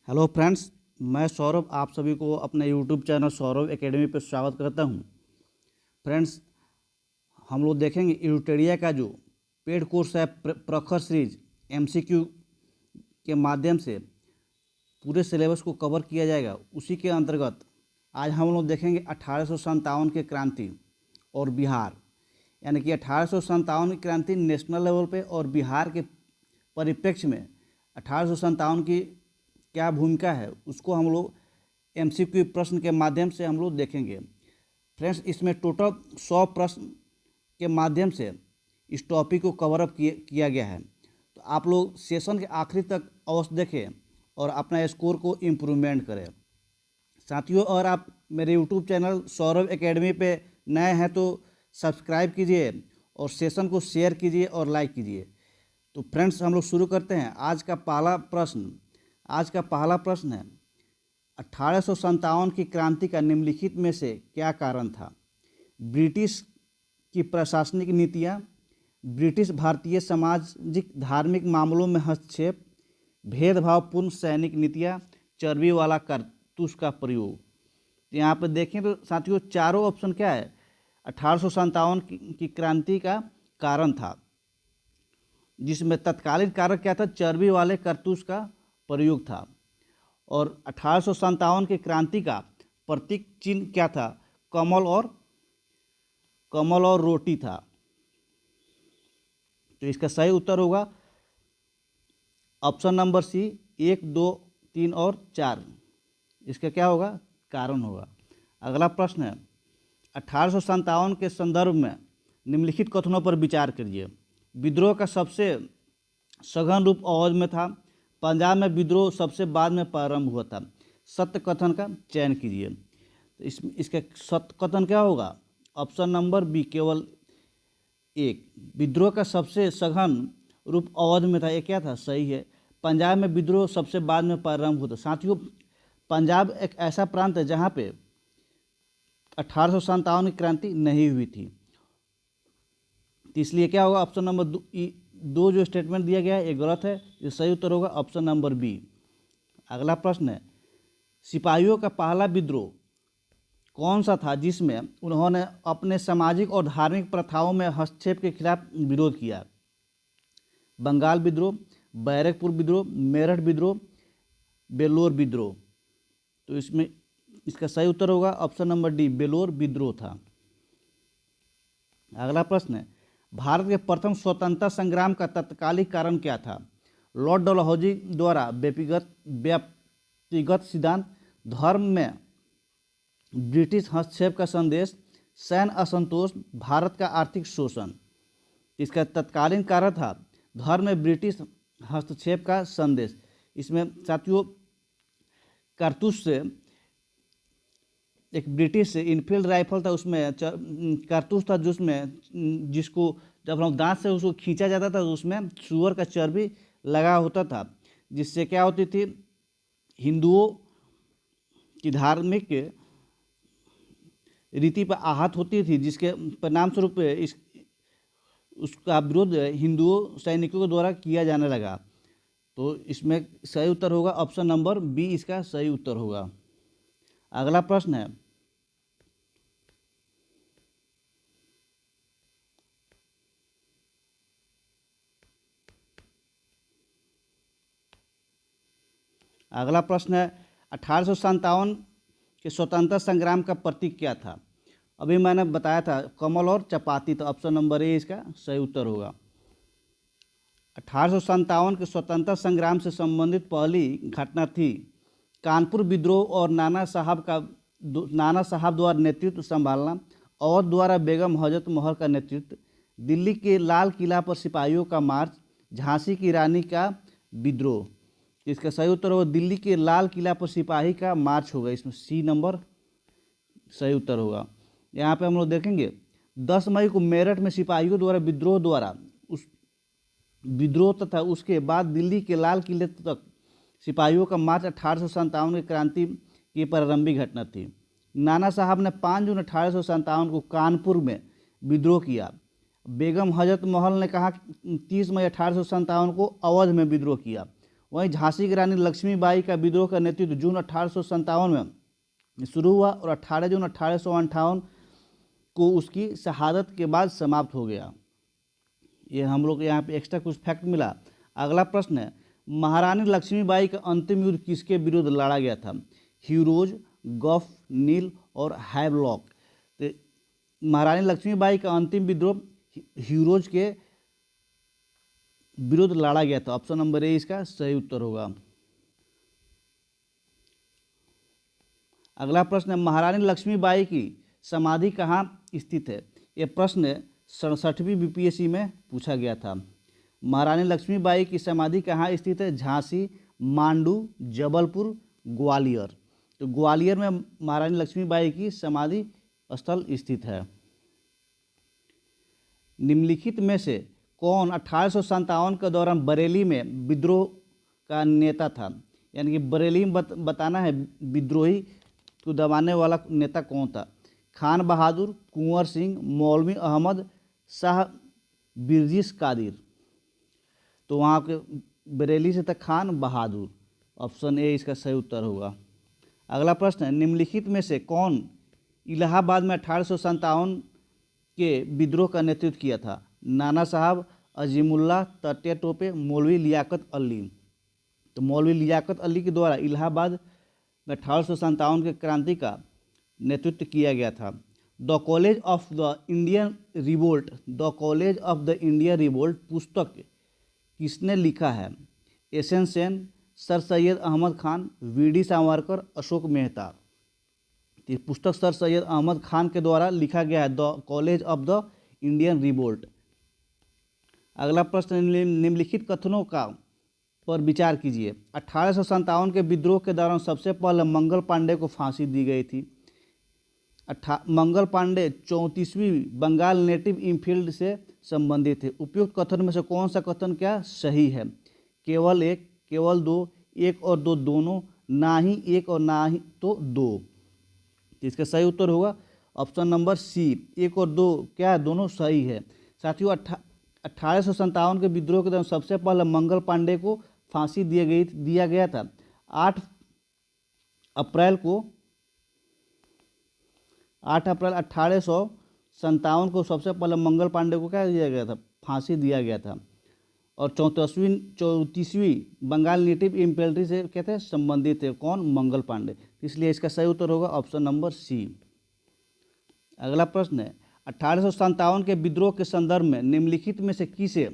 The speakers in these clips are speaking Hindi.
हेलो फ्रेंड्स, मैं सौरभ आप सभी को अपने यूट्यूब चैनल सौरभ एकेडमी पर स्वागत करता हूं। फ्रेंड्स, हम लोग देखेंगे यूटेरिया का जो पेड कोर्स है प्रखर सीरीज एमसीक्यू के माध्यम से पूरे सिलेबस को कवर किया जाएगा। उसी के अंतर्गत आज हम लोग देखेंगे 1857 के क्रांति और बिहार, यानी कि 1857 की क्रांति नेशनल लेवल पे और बिहार के परिप्रेक्ष्य में 1857 की क्या भूमिका है उसको हम लोग एमसीक्यू प्रश्न के माध्यम से हम लोग देखेंगे। फ्रेंड्स, इसमें टोटल 100 प्रश्न के माध्यम से इस टॉपिक को कवर अप किया गया है। तो आप लोग सेशन के आखिरी तक अवश्य देखें और अपना स्कोर को इम्प्रूवमेंट करें। साथियों, अगर आप मेरे यूट्यूब चैनल सौरभ एकेडमी पे नए हैं तो सब्सक्राइब कीजिए और सेशन को शेयर कीजिए और लाइक कीजिए। तो फ्रेंड्स, हम लोग शुरू करते हैं। आज का पहला प्रश्न है 1857 की क्रांति का निम्नलिखित में से क्या कारण था? ब्रिटिश की प्रशासनिक नीतियाँ, ब्रिटिश भारतीय सामाजिक धार्मिक मामलों में हस्तक्षेप, भेदभावपूर्ण सैनिक नीतियाँ, चर्बी वाला कारतूस का प्रयोग। तो यहाँ पर देखें तो साथियों, चारों ऑप्शन क्या है? 1857 की क्रांति का कारण था, जिसमें तत्कालीन कारण क्या था? चर्बी वाले कारतूस का प्रयोग था। और 1857 की क्रांति का प्रतीक चिन्ह क्या था? कमल और रोटी था। तो इसका सही उत्तर होगा ऑप्शन नंबर सी, 1, 2, 3 और 4। इसका क्या होगा? कारण होगा। अगला प्रश्न है 1857 के संदर्भ में निम्नलिखित कथनों पर विचार करिए। विद्रोह का सबसे सघन रूप अवध में था। पंजाब में विद्रोह सबसे बाद में प्रारंभ हुआ था। सत्य कथन का चयन कीजिए। तो इसका सत्य कथन क्या होगा? ऑप्शन नंबर बी, केवल 1। विद्रोह का सबसे सघन रूप अवध में था, ये क्या था? सही है। पंजाब में विद्रोह सबसे बाद में प्रारंभ हुआ था। साथियों, पंजाब एक ऐसा प्रांत है जहाँ पे 1857 की क्रांति नहीं हुई थी। तो इसलिए क्या होगा? ऑप्शन नंबर 2 जो स्टेटमेंट दिया गया है ये गलत है। ये सही उत्तर होगा ऑप्शन नंबर बी। अगला प्रश्न है सिपाहियों का पहला विद्रोह कौन सा था जिसमें उन्होंने अपने सामाजिक और धार्मिक प्रथाओं में हस्तक्षेप के खिलाफ विरोध किया? बंगाल विद्रोह, बैरकपुर विद्रोह, मेरठ विद्रोह, बेलोर विद्रोह। तो इसमें इसका सही उत्तर होगा ऑप्शन नंबर डी, बेलोर विद्रोह था। अगला प्रश्न है भारत के प्रथम स्वतंत्रता संग्राम का तत्कालिक कारण क्या था? लॉर्ड डलहौजी द्वारा व्यक्तिगत सिद्धांत, धर्म में ब्रिटिश हस्तक्षेप का संदेश, सैन्य असंतोष, भारत का आर्थिक शोषण। इसका तत्कालीन कारण था धर्म में ब्रिटिश हस्तक्षेप का संदेश। इसमें साथियों कारतूस से एक ब्रिटिश इनफील्ड राइफल था, उसमें कारतूस था जिसको जब हम दांत से उसको खींचा जाता था तो उसमें सूअर का चर्बी लगा होता था, जिससे क्या होती थी? हिंदुओं की धार्मिक रीति पर आहत होती थी, जिसके परिणाम स्वरूप उसका विरोध हिंदुओं सैनिकों के द्वारा किया जाने लगा। तो इसमें सही उत्तर होगा ऑप्शन नंबर बी, इसका सही उत्तर होगा। अगला प्रश्न है अगला प्रश्न है 1857 के स्वतंत्रता संग्राम का प्रतीक क्या था? अभी मैंने बताया था कमल और चपाती, तो ऑप्शन नंबर ए इसका सही उत्तर होगा। 1857 के स्वतंत्रता संग्राम से संबंधित पहली घटना थी कानपुर विद्रोह और नाना साहब द्वारा नेतृत्व संभालना, अवध द्वारा बेगम हजरत महल का नेतृत्व, दिल्ली के लाल किला पर सिपाहियों का मार्च, झांसी की रानी का विद्रोह। इसका सही उत्तर होगा दिल्ली के लाल किला पर सिपाही का मार्च होगा। इसमें सी नंबर सही उत्तर होगा। यहाँ पे हम लोग देखेंगे 10 मई को मेरठ में सिपाहियों द्वारा विद्रोह तथा उसके बाद दिल्ली के लाल किले तक सिपाहियों का मार्च 1857 की क्रांति की प्रारंभिक घटना थी। नाना साहब ने 5 जून 1857 को कानपुर में विद्रोह किया। बेगम हजरत महल ने कहा 30 मई 1857 को अवध में विद्रोह किया। वहीं झांसी की रानी लक्ष्मीबाई का विद्रोह का नेतृत्व जून 1857 में शुरू हुआ और 18 जून 1858 को उसकी शहादत के बाद समाप्त हो गया। ये हम लोग यहाँ पे एक्स्ट्रा कुछ फैक्ट मिला। अगला प्रश्न है, महारानी लक्ष्मीबाई का अंतिम युद्ध किसके विरुद्ध लड़ा गया था? ह्यूरोज, गफ, नील और हैवलॉक। तो महारानी लक्ष्मीबाई का अंतिम विद्रोह ह्यूरोज के विरुद्ध लड़ा गया था। ऑप्शन नंबर ए इसका सही उत्तर होगा। अगला प्रश्न है, महारानी लक्ष्मीबाई की समाधि कहाँ स्थित है? यह प्रश्न 67वीं बीपीएससी में पूछा गया था। महारानी लक्ष्मीबाई की समाधि कहाँ स्थित है? झांसी, मांडू, जबलपुर, ग्वालियर। तो ग्वालियर में महारानी लक्ष्मीबाई की समाधि स्थल स्थित है। निम्नलिखित में से कौन 1857 के दौरान बरेली में विद्रोह का नेता था? यानी कि बरेली में बताना है विद्रोही को दबाने वाला नेता कौन था? खान बहादुर, कुंवर सिंह, मौलवी अहमद शाह, बिरजिस कादिर। तो वहाँ के बरेली से था खान बहादुर। ऑप्शन ए इसका सही उत्तर होगा। अगला प्रश्न है, निम्नलिखित में से कौन इलाहाबाद में 1857 के विद्रोह का नेतृत्व किया था? नाना साहब, अजीमुल्लाह, तत्या टोपे, मौलवी लियाकत अली। तो मौलवी लियाकत अली के द्वारा इलाहाबाद में 1857 के क्रांति का नेतृत्व किया गया था। The college of the Indian revolt, the college of the Indian revolt पुस्तक किसने लिखा है? SN Sen, sir Syed Ahmed Khan, VD Savarkar, Ashok Mehta. ये पुस्तक सर सैयद अहमद खान के द्वारा लिखा गया है, the college of the Indian revolt. अगला प्रश्न, निम्नलिखित कथनों का पर विचार कीजिए। 1857 के विद्रोह के दौरान सबसे पहले मंगल पांडे को फांसी दी गई थी। मंगल पांडे 34वीं बंगाल नेटिव इनफील्ड से संबंधित थे। उपयुक्त कथन में से कौन सा कथन क्या सही है? केवल एक, केवल दो, एक और दो दोनों, ना ही एक और ना ही तो दो। इसका सही उत्तर होगा ऑप्शन नंबर सी, एक और दो क्या दोनों सही है। साथियों 1857 के विद्रोह के दौरान सबसे पहले मंगल पांडे को फांसी दिया गया था। 8 अप्रैल 1857 को सबसे पहले मंगल पांडे को क्या दिया गया था? फांसी दिया गया था। और 34वीं बंगाल नेटिव इन्फेंट्री से क्या थे? संबंधित थे। कौन? मंगल पांडे। इसलिए इसका सही उत्तर होगा ऑप्शन नंबर सी। अगला प्रश्न है, 1857 के विद्रोह के संदर्भ में निम्नलिखित में से किसे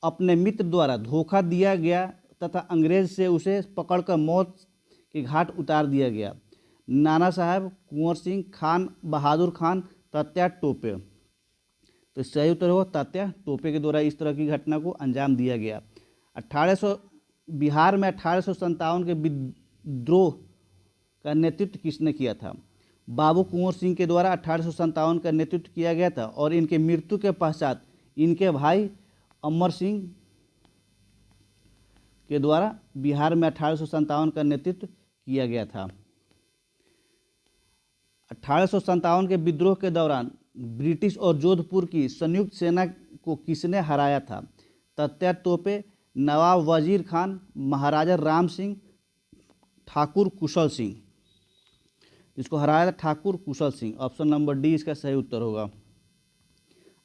अपने मित्र द्वारा धोखा दिया गया तथा अंग्रेज से उसे पकड़कर मौत के घाट उतार दिया गया? नाना साहब, कुंवर सिंह, खान बहादुर खान, तत्या टोपे। तो सही उत्तर होगा तात्या टोपे के द्वारा इस तरह की घटना को अंजाम दिया गया। बिहार में 1857 के विद्रोह का नेतृत्व किसने किया था? बाबू कुंवर सिंह के द्वारा 1857 का नेतृत्व किया गया था और इनके मृत्यु के पश्चात इनके भाई अमर सिंह के द्वारा बिहार में 1857 का नेतृत्व किया गया था। 1857 के विद्रोह के दौरान ब्रिटिश और जोधपुर की संयुक्त सेना को किसने हराया था? तत्या टोपे, नवाब वजीर खान, महाराजा राम सिंह, ठाकुर कुशल सिंह। इसको हराया था ठाकुर कुशल सिंह। ऑप्शन नंबर डी इसका सही उत्तर होगा।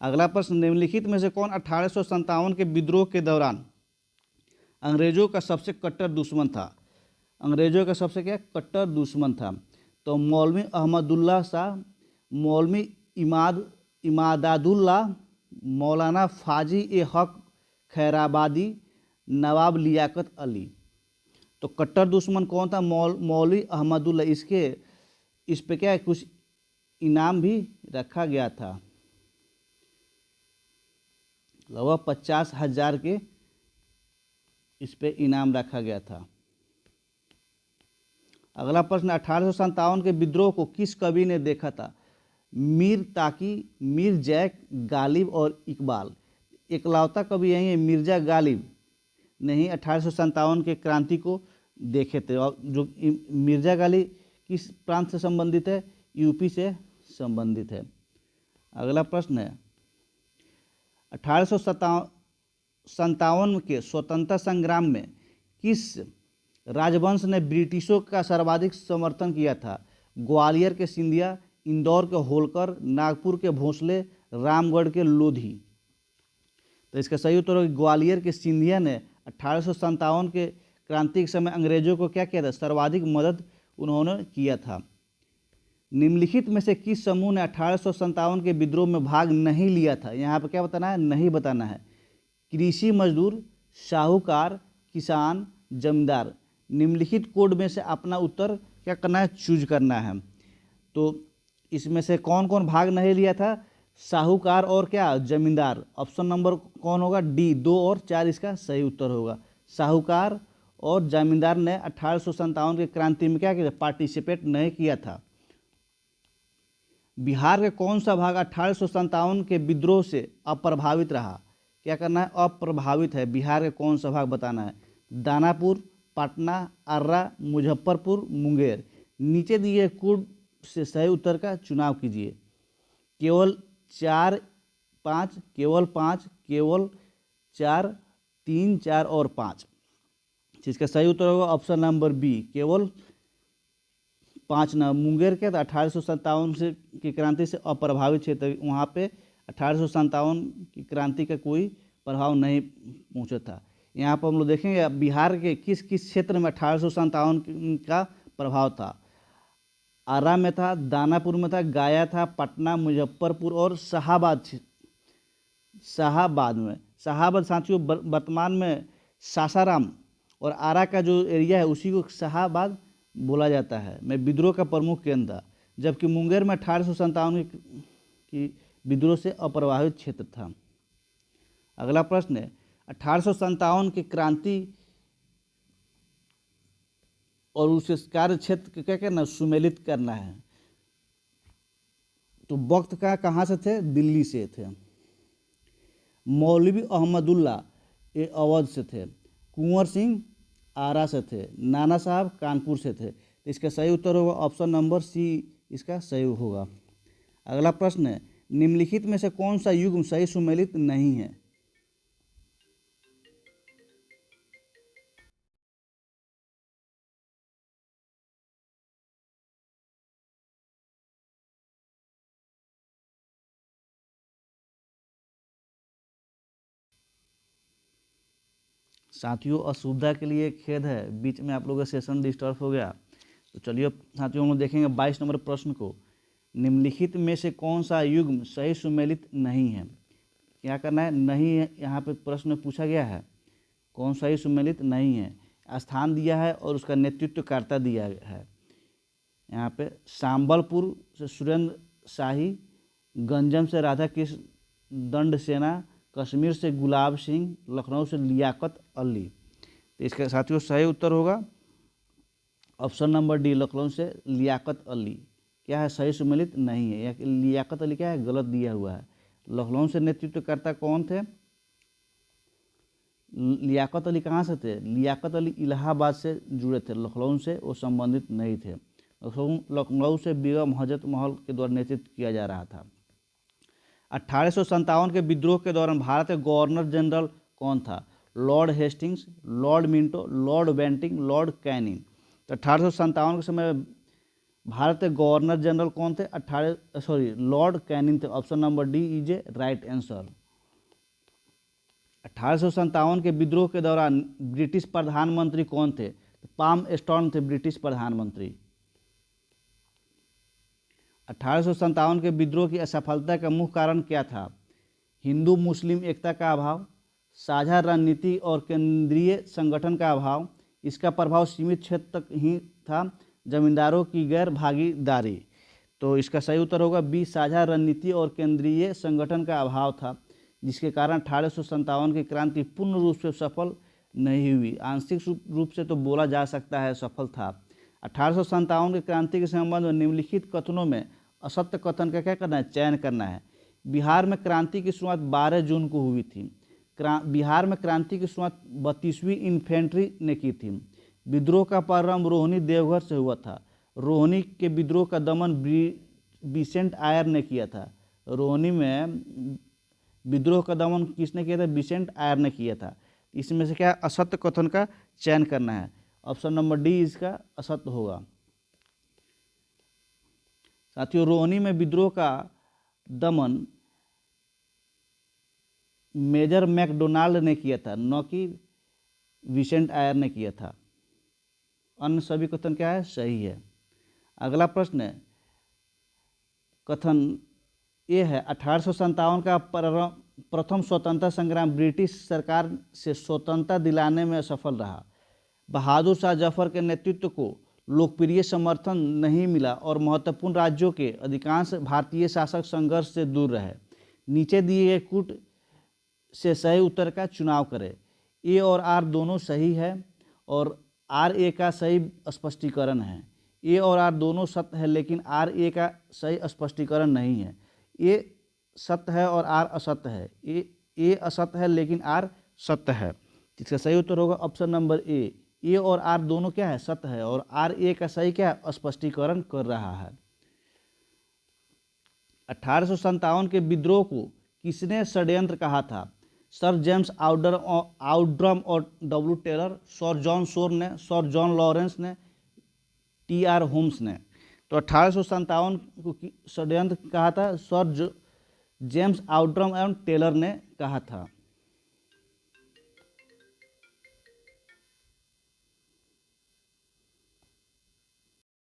अगला प्रश्न, निम्नलिखित में से कौन 1857 के विद्रोह के दौरान अंग्रेजों का सबसे कट्टर दुश्मन था? अंग्रेजों का सबसे क्या कट्टर दुश्मन था? तो मौलवी अहमदुल्ला शाह, मौलवी इमादादुल्ला, मौलाना फाजी ए हक खैराबादी, नवाब लियाकत अली। तो कट्टर दुश्मन कौन था? मौलवी अहमदुल्ला। इस पे क्या कुछ इनाम भी रखा गया था, लगभग 50,000 के इस पे इनाम रखा गया था। अगला प्रश्न, 1857 के विद्रोह को किस कवि ने देखा था? मीर ताकी, मीर जैक, गालिब और इकबाल। इकलौता कवि यही है मिर्जा गालिब ने ही 1857 के क्रांति को देखे थे। और जो मिर्जा गालिब किस प्रांत से संबंधित है? यूपी से संबंधित है। अगला प्रश्न है, 1857 के स्वतंत्रता संग्राम में किस राजवंश ने ब्रिटिशों का सर्वाधिक समर्थन किया था? ग्वालियर के सिंधिया, इंदौर के होलकर, नागपुर के भोसले, रामगढ़ के लोधी। तो इसका सही उत्तर होगा ग्वालियर के सिंधिया ने 1857 के क्रांति के समय अंग्रेजों को क्या किया था? सर्वाधिक मदद उन्होंने किया था। निम्नलिखित में से किस समूह ने 1857 के विद्रोह में भाग नहीं लिया था? यहाँ पर क्या बताना है? नहीं बताना है। कृषि मजदूर, साहूकार, किसान, जमींदार। निम्नलिखित कोड में से अपना उत्तर क्या करना है? चूज करना है। तो इसमें से कौन कौन भाग नहीं लिया था? साहूकार और क्या? जमींदार। ऑप्शन नंबर कौन होगा? डी, 2 और 4 इसका सही उत्तर होगा। साहूकार और जमींदार ने 1857 के क्रांति में क्या किया? पार्टिसिपेट नहीं किया था। बिहार के कौन सा भाग 1857 के विद्रोह से अप्रभावित रहा? क्या करना है? अप्रभावित है। बिहार के कौन सा भाग बताना है? दानापुर, पटना, अर्रा, मुजफ्फरपुर, मुंगेर। नीचे दिए कोड से सही उत्तर का चुनाव कीजिए। केवल 4, 5, केवल 5, केवल 4, 3, 4 और 5। इसका सही उत्तर होगा ऑप्शन नंबर बी, केवल 5 न। मुंगेर क्या था? 1857 से की क्रांति से अप्रभावित क्षेत्र, वहाँ पे 1857 की क्रांति का कोई प्रभाव नहीं पहुँचा था। यहाँ पर हम लोग देखेंगे बिहार के किस किस क्षेत्र में 1857 का प्रभाव था। आरा में था, दानापुर में था, गया था, पटना, मुजफ्फरपुर और शाहाबाद में। शाहाबाद साथियों वर्तमान में सासाराम और आरा का जो एरिया है उसी को शाहाबाद बोला जाता है, में विद्रोह का प्रमुख केंद्र था। जबकि मुंगेर में 1857 की विद्रोह से अप्रभावित क्षेत्र था। अगला प्रश्न है 1857 की क्रांति और उस कार्य क्षेत्र को क्या करना? सुमेलित करना है। तो वक्त का कहाँ से थे? दिल्ली से थे। मौलवी अहमदुल्ला ये अवध से थे। कुंवर सिंह आरा से थे। नाना साहब कानपुर से थे। तो इसका सही उत्तर होगा ऑप्शन नंबर सी, इसका सही होगा। अगला प्रश्न है निम्नलिखित में से कौन सा युग्म सही सुमेलित नहीं है? साथियों असुविधा के लिए खेद है, बीच में आप लोगों का सेशन डिस्टर्ब हो गया। तो चलिए साथियों हम लोग देखेंगे 22 नंबर प्रश्न को। निम्नलिखित में से कौन सा युग्म सही सुमेलित नहीं है? क्या करना है? नहीं है, यहाँ पे प्रश्न में पूछा गया है कौन सही सुमेलित नहीं है। स्थान दिया है और उसका नेतृत्वकर्ता दिया है। यहाँ पे सांबलपुर से सुरेंद्र शाही, गंजम से राधा कृष्ण दंड सेना, कश्मीर से गुलाब सिंह, लखनऊ से लियाकत अली। तो इसके साथियों सही उत्तर होगा ऑप्शन नंबर डी, लखनऊ से लियाकत अली। क्या है? सही सुमेलित नहीं है। या लियाकत अली क्या है? गलत दिया हुआ है। लखनऊ से नेतृत्वकर्ता कौन थे? लियाकत अली कहाँ से थे? लियाकत अली इलाहाबाद से जुड़े थे, लखनऊ से वो संबंधित नहीं थे। लखनऊ से बेगम हजरत महल के द्वारा नेतृत्व किया जा रहा था। 1857 के विद्रोह के दौरान भारत के गवर्नर जनरल कौन था? Lord Hastings, lord Minto, lord Bentinck, lord Canning. तो 1857 के समय भारत के गवर्नर जनरल कौन थे? लॉर्ड कैनिंग थे। Option number D is a right answer. 1857 के विद्रोह के दौरान ब्रिटिश प्रधानमंत्री कौन थे? पाम स्टॉर्म थे ब्रिटिश प्रधानमंत्री। 1857 के विद्रोह की असफलता का मुख्य कारण क्या था? हिंदू मुस्लिम एकता का अभाव, साझा रणनीति और केंद्रीय संगठन का अभाव, इसका प्रभाव सीमित क्षेत्र तक ही था, जमींदारों की गैर भागीदारी। तो इसका सही उत्तर होगा बी, साझा रणनीति और केंद्रीय संगठन का अभाव था, जिसके कारण 1857 की क्रांति पूर्ण रूप से सफल नहीं हुई। आंशिक रूप से तो बोला जा सकता है सफल था। 1857 की क्रांति के संबंध में निम्नलिखित कथनों में असत्य कथन का क्या करना है? चयन करना है। बिहार में क्रांति की शुरुआत 12 जून को हुई थी। बिहार में क्रांति की शुरुआत 32वीं इन्फेंट्री ने की थी। विद्रोह का प्रारंभ रोहिणी देवघर से हुआ था। रोहिणी के विद्रोह का दमन बिसेंट आयर ने किया था। रोहिणी में विद्रोह का दमन किसने किया था? बिसेंट आयर ने किया था। इसमें से क्या असत्य कथन का चयन करना है। ऑप्शन नंबर डी इसका असत्य होगा। साथियों, रोहिणी में विद्रोह का दमन मेजर मैकडोनाल्ड ने किया था, न कि विसेंट आयर ने किया था। अन्य सभी कथन क्या है? सही है। अगला प्रश्न है, कथन ये है 1857 का प्रथम स्वतंत्रता संग्राम ब्रिटिश सरकार से स्वतंत्रता दिलाने में असफल रहा। बहादुर शाह जफर के नेतृत्व को लोकप्रिय समर्थन नहीं मिला और महत्वपूर्ण राज्यों के अधिकांश भारतीय शासक संघर्ष से दूर रहे। नीचे दिए गए कूट से सही उत्तर का चुनाव करें। ए और आर दोनों सही है और आर ए का सही स्पष्टीकरण है। ए और आर दोनों सत्य है, लेकिन आर ए का सही स्पष्टीकरण नहीं है। ए सत्य है और आर असत्य है। ए असत्य है लेकिन आर सत्य है। इसका सही उत्तर होगा ऑप्शन नंबर ए। ए और आर दोनों क्या है? सत्य है और आर ए का सही क्या है? स्पष्टीकरण कर रहा है। 1857 के विद्रोह को किसने षड्यंत्र कहा था? सर जेम्स आउड्रम और W Taylor, sir John Shore ने, सर जॉन लॉरेंस ने, टी आर होम्स ने। तो 1857 को षड्यंत्र कहा था सर जेम्स आउड्रम एवं टेलर ने कहा था।